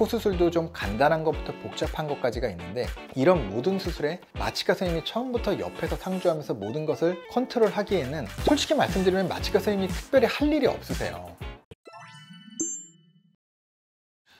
코 수술도 좀 간단한 것부터 복잡한 것까지가 있는데, 이런 모든 수술에 마취과 선생님이 처음부터 옆에서 상주하면서 모든 것을 컨트롤하기에는 솔직히 말씀드리면 마취과 선생님이 특별히 할 일이 없으세요.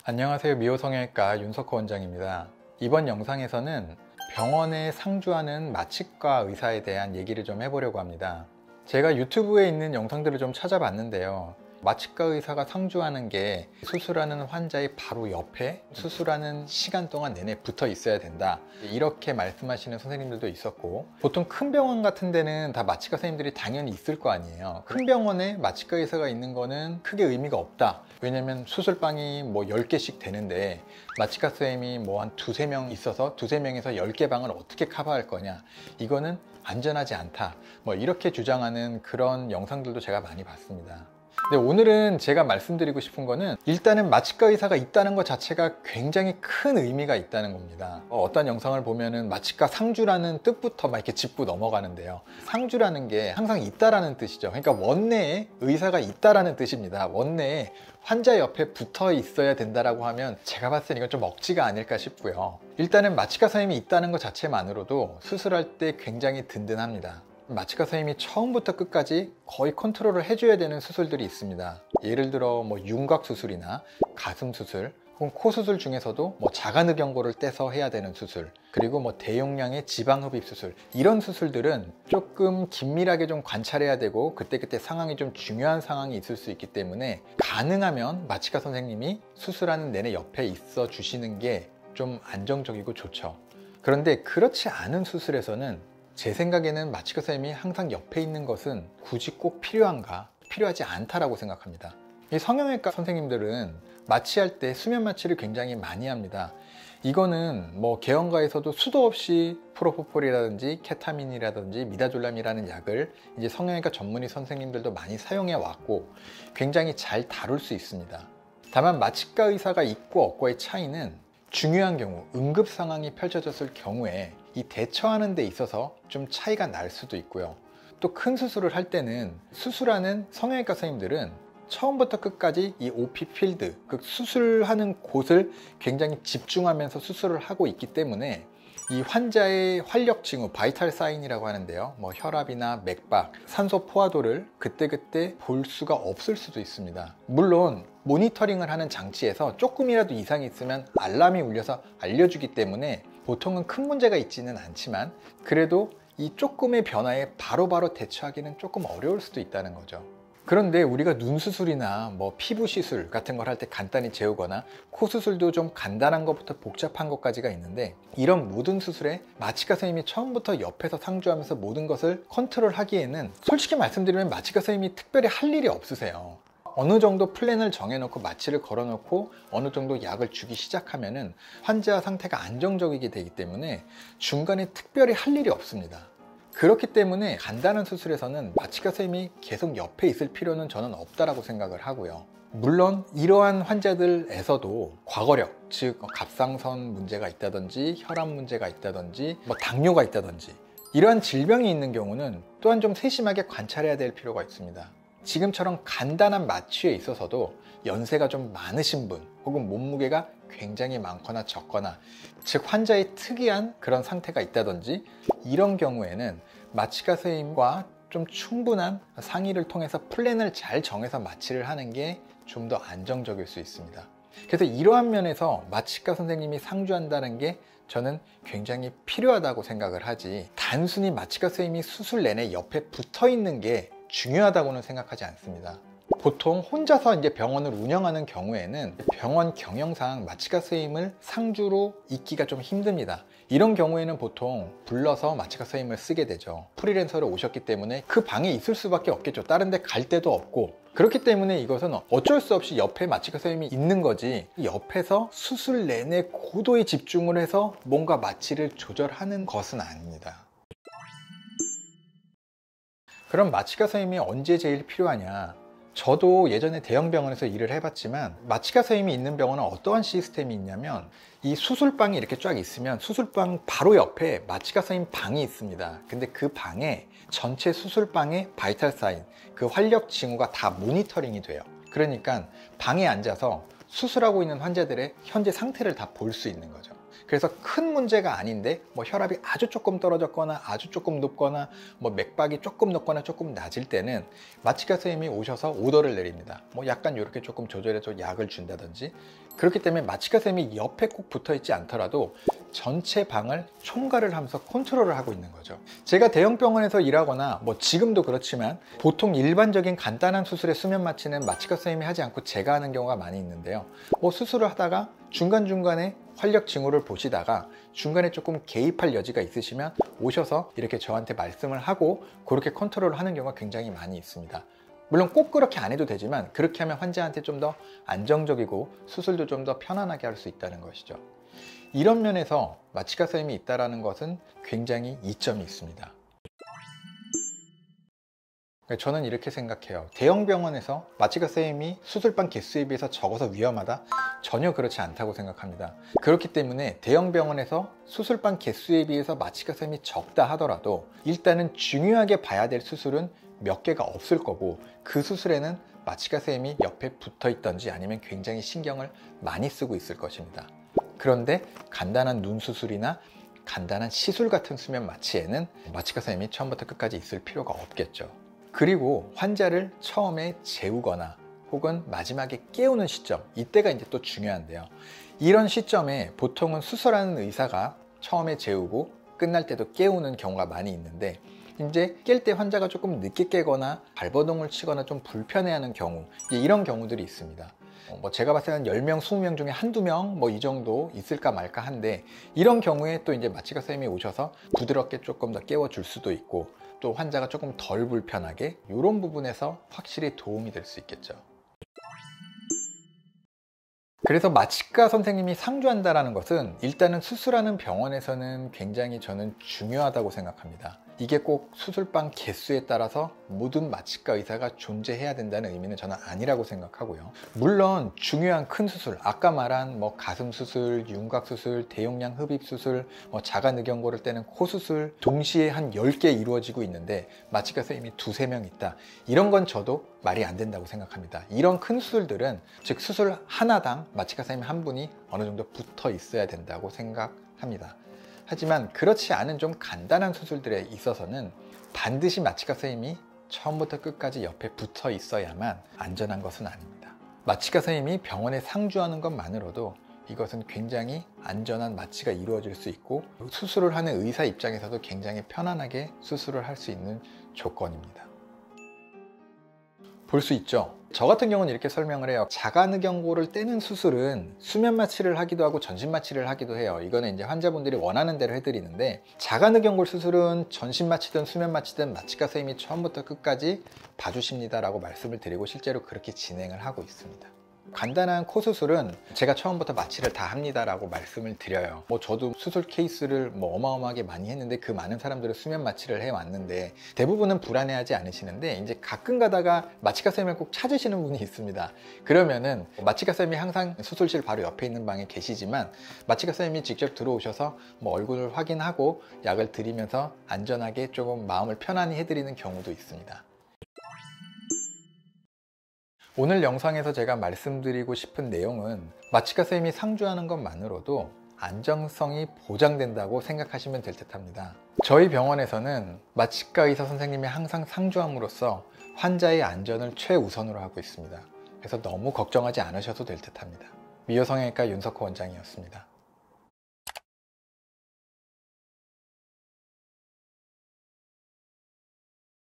안녕하세요, 미호성형외과 윤석호 원장입니다. 이번 영상에서는 병원에 상주하는 마취과 의사에 대한 얘기를 좀 해보려고 합니다. 제가 유튜브에 있는 영상들을 좀 찾아봤는데요, 마취과 의사가 상주하는 게 수술하는 환자의 바로 옆에 수술하는 시간 동안 내내 붙어 있어야 된다, 이렇게 말씀하시는 선생님들도 있었고, 보통 큰 병원 같은 데는 다 마취과 선생님들이 당연히 있을 거 아니에요. 큰 병원에 마취과 의사가 있는 거는 크게 의미가 없다. 왜냐면 수술방이 뭐 10개씩 되는데 마취과 선생님이 뭐 한 두세 명 있어서 두세 명에서 10개 방을 어떻게 커버할 거냐, 이거는 안전하지 않다, 뭐 이렇게 주장하는 그런 영상들도 제가 많이 봤습니다. 근데 오늘은 제가 말씀드리고 싶은 거는, 일단은 마취과 의사가 있다는 것 자체가 굉장히 큰 의미가 있다는 겁니다. 어떤 영상을 보면은 마취과 상주라는 뜻부터 막 이렇게 짚고 넘어가는데요, 상주라는 게 항상 있다라는 뜻이죠. 그러니까 원내에 의사가 있다라는 뜻입니다. 원내에 환자 옆에 붙어 있어야 된다라고 하면 제가 봤을 때 이건 좀 억지가 아닐까 싶고요. 일단은 마취과 선생님이 있다는 것 자체만으로도 수술할 때 굉장히 든든합니다. 마취과 선생님이 처음부터 끝까지 거의 컨트롤을 해줘야 되는 수술들이 있습니다. 예를 들어 뭐 윤곽 수술이나 가슴 수술, 혹은 코 수술 중에서도 뭐 자가늑연고를 떼서 해야 되는 수술, 그리고 뭐 대용량의 지방 흡입 수술, 이런 수술들은 조금 긴밀하게 좀 관찰해야 되고 그때그때 상황이 좀 중요한 상황이 있을 수 있기 때문에 가능하면 마취과 선생님이 수술하는 내내 옆에 있어 주시는 게 좀 안정적이고 좋죠. 그런데 그렇지 않은 수술에서는 제 생각에는 마취과 선생님이 항상 옆에 있는 것은 굳이 꼭 필요한가? 필요하지 않다라고 생각합니다. 이 성형외과 선생님들은 마취할 때 수면 마취를 굉장히 많이 합니다. 이거는 뭐 개원가에서도 수도 없이 프로포폴이라든지 케타민이라든지 미다졸람이라는 약을 이제 성형외과 전문의 선생님들도 많이 사용해 왔고 굉장히 잘 다룰 수 있습니다. 다만 마취과 의사가 있고 없고의 차이는, 중요한 경우, 응급 상황이 펼쳐졌을 경우에 이 대처하는 데 있어서 좀 차이가 날 수도 있고요. 또 큰 수술을 할 때는 수술하는 성형외과 선생님들은 처음부터 끝까지 이 OP 필드, 그 수술하는 곳을 굉장히 집중하면서 수술을 하고 있기 때문에 이 환자의 활력 징후, 바이탈 사인이라고 하는데요, 뭐 혈압이나 맥박, 산소 포화도를 그때그때 볼 수가 없을 수도 있습니다. 물론 모니터링을 하는 장치에서 조금이라도 이상이 있으면 알람이 울려서 알려주기 때문에 보통은 큰 문제가 있지는 않지만, 그래도 이 조금의 변화에 바로바로 대처하기는 조금 어려울 수도 있다는 거죠. 그런데 우리가 눈 수술이나 뭐 피부 시술 같은 걸 할 때 간단히 재우거나, 코 수술도 좀 간단한 것부터 복잡한 것까지가 있는데, 이런 모든 수술에 마취과 선생님이 처음부터 옆에서 상주하면서 모든 것을 컨트롤하기에는 솔직히 말씀드리면 마취과 선생님이 특별히 할 일이 없으세요. 어느 정도 플랜을 정해놓고 마취를 걸어놓고 어느 정도 약을 주기 시작하면은 환자 상태가 안정적이게 되기 때문에 중간에 특별히 할 일이 없습니다. 그렇기 때문에 간단한 수술에서는 마취과 선생님이 계속 옆에 있을 필요는 저는 없다라고 생각을 하고요. 물론 이러한 환자들에서도 과거력, 즉 갑상선 문제가 있다든지 혈압 문제가 있다든지 뭐 당뇨가 있다든지 이러한 질병이 있는 경우는 또한 좀 세심하게 관찰해야 될 필요가 있습니다. 지금처럼 간단한 마취에 있어서도 연세가 좀 많으신 분, 혹은 몸무게가 굉장히 많거나 적거나, 즉 환자의 특이한 그런 상태가 있다든지, 이런 경우에는 마취과 선생님과 좀 충분한 상의를 통해서 플랜을 잘 정해서 마취를 하는 게 좀 더 안정적일 수 있습니다. 그래서 이러한 면에서 마취과 선생님이 상주한다는 게 저는 굉장히 필요하다고 생각을 하지, 단순히 마취과 선생님이 수술 내내 옆에 붙어 있는 게 중요하다고는 생각하지 않습니다. 보통 혼자서 이제 병원을 운영하는 경우에는 병원 경영상 마취과 선생님을 상주로 있기가 좀 힘듭니다. 이런 경우에는 보통 불러서 마취과 선생님을 쓰게 되죠. 프리랜서로 오셨기 때문에 그 방에 있을 수밖에 없겠죠. 다른 데 갈 데도 없고. 그렇기 때문에 이것은 어쩔 수 없이 옆에 마취과 선생님이 있는 거지, 옆에서 수술 내내 고도의 집중을 해서 뭔가 마취를 조절하는 것은 아닙니다. 그럼 마취과 선생님이 언제 제일 필요하냐? 저도 예전에 대형 병원에서 일을 해봤지만 마취과 선생님이 있는 병원은 어떠한 시스템이 있냐면, 이 수술방이 이렇게 쫙 있으면 수술방 바로 옆에 마취과 선생님 방이 있습니다. 근데 그 방에 전체 수술방의 바이탈 사인, 그 활력 징후가 다 모니터링이 돼요. 그러니까 방에 앉아서 수술하고 있는 환자들의 현재 상태를 다 볼 수 있는 거죠. 그래서 큰 문제가 아닌데 뭐 혈압이 아주 조금 떨어졌거나 아주 조금 높거나 뭐 맥박이 조금 높거나 조금 낮을 때는 마취과 선생님이 오셔서 오더를 내립니다. 뭐 약간 이렇게 조금 조절해서 약을 준다든지. 그렇기 때문에 마취과 선생님이 옆에 꼭 붙어 있지 않더라도 전체 방을 총괄을 하면서 컨트롤을 하고 있는 거죠. 제가 대형 병원에서 일하거나 뭐 지금도 그렇지만 보통 일반적인 간단한 수술의 수면 마취는 마취과 선생님이 하지 않고 제가 하는 경우가 많이 있는데요. 뭐 수술을 하다가 중간중간에 활력 징후를 보시다가 중간에 조금 개입할 여지가 있으시면 오셔서 이렇게 저한테 말씀을 하고 그렇게 컨트롤을 하는 경우가 굉장히 많이 있습니다. 물론 꼭 그렇게 안 해도 되지만 그렇게 하면 환자한테 좀 더 안정적이고 수술도 좀 더 편안하게 할 수 있다는 것이죠. 이런 면에서 마취과 선생님이 있다는 것은 굉장히 이점이 있습니다. 저는 이렇게 생각해요. 대형 병원에서 마취과 선생님이 수술방 개수에 비해서 적어서 위험하다? 전혀 그렇지 않다고 생각합니다. 그렇기 때문에 대형 병원에서 수술방 개수에 비해서 마취과 선생님이 적다 하더라도 일단은 중요하게 봐야 될 수술은 몇 개가 없을 거고 그 수술에는 마취과 선생님이 옆에 붙어 있던지 아니면 굉장히 신경을 많이 쓰고 있을 것입니다. 그런데 간단한 눈 수술이나 간단한 시술 같은 수면 마취에는 마취과 선생님이 처음부터 끝까지 있을 필요가 없겠죠. 그리고 환자를 처음에 재우거나 혹은 마지막에 깨우는 시점, 이때가 이제 또 중요한데요. 이런 시점에 보통은 수술하는 의사가 처음에 재우고 끝날 때도 깨우는 경우가 많이 있는데 이제 깰 때 환자가 조금 늦게 깨거나 발버둥을 치거나 좀 불편해하는 경우, 이런 경우들이 있습니다. 뭐 제가 봤을 때는 10명, 20명 중에 한두 명 뭐 이 정도 있을까 말까 한데 이런 경우에 또 이제 마취과 선생님이 오셔서 부드럽게 조금 더 깨워줄 수도 있고 또 환자가 조금 덜 불편하게 이런 부분에서 확실히 도움이 될 수 있겠죠. 그래서 마취과 선생님이 상주한다는 것은 일단은 수술하는 병원에서는 굉장히 저는 중요하다고 생각합니다. 이게 꼭 수술방 개수에 따라서 모든 마취과 의사가 존재해야 된다는 의미는 저는 아니라고 생각하고요. 물론 중요한 큰 수술, 아까 말한 뭐 가슴 수술, 윤곽 수술, 대용량 흡입 수술, 뭐 자가늑연고를 떼는 코 수술 동시에 한 10개 이루어지고 있는데 마취과 선생님이 두세 명 있다. 이런 건 저도 말이 안 된다고 생각합니다. 이런 큰 수술들은 즉 수술 하나당 마취과 선생님 한 분이 어느 정도 붙어 있어야 된다고 생각합니다. 하지만 그렇지 않은 좀 간단한 수술들에 있어서는 반드시 마취과 선생님이 처음부터 끝까지 옆에 붙어 있어야만 안전한 것은 아닙니다. 마취과 선생님이 병원에 상주하는 것만으로도 이것은 굉장히 안전한 마취가 이루어질 수 있고 수술을 하는 의사 입장에서도 굉장히 편안하게 수술을 할 수 있는 조건입니다. 볼 수 있죠. 저 같은 경우는 이렇게 설명을 해요. 자가늑연고를 떼는 수술은 수면 마취를 하기도 하고 전신 마취를 하기도 해요. 이거는 이제 환자분들이 원하는 대로 해드리는데 자가늑연고 수술은 전신 마취든 수면 마취든 마취과 선생님이 처음부터 끝까지 봐주십니다라고 말씀을 드리고 실제로 그렇게 진행을 하고 있습니다. 간단한 코 수술은 제가 처음부터 마취를 다 합니다라고 말씀을 드려요. 뭐 저도 수술 케이스를 뭐 어마어마하게 많이 했는데 그 많은 사람들을 수면 마취를 해왔는데 대부분은 불안해하지 않으시는데 이제 가끔 가다가 마취과 선생님을 꼭 찾으시는 분이 있습니다. 그러면은 마취과 선생님이 항상 수술실 바로 옆에 있는 방에 계시지만 마취과 선생님이 직접 들어오셔서 뭐 얼굴을 확인하고 약을 드리면서 안전하게 조금 마음을 편안히 해드리는 경우도 있습니다. 오늘 영상에서 제가 말씀드리고 싶은 내용은 마취과 선생님이 상주하는 것만으로도 안정성이 보장된다고 생각하시면 될 듯 합니다. 저희 병원에서는 마취과 의사 선생님이 항상 상주함으로써 환자의 안전을 최우선으로 하고 있습니다. 그래서 너무 걱정하지 않으셔도 될 듯 합니다. 미오성형외과 윤석호 원장이었습니다.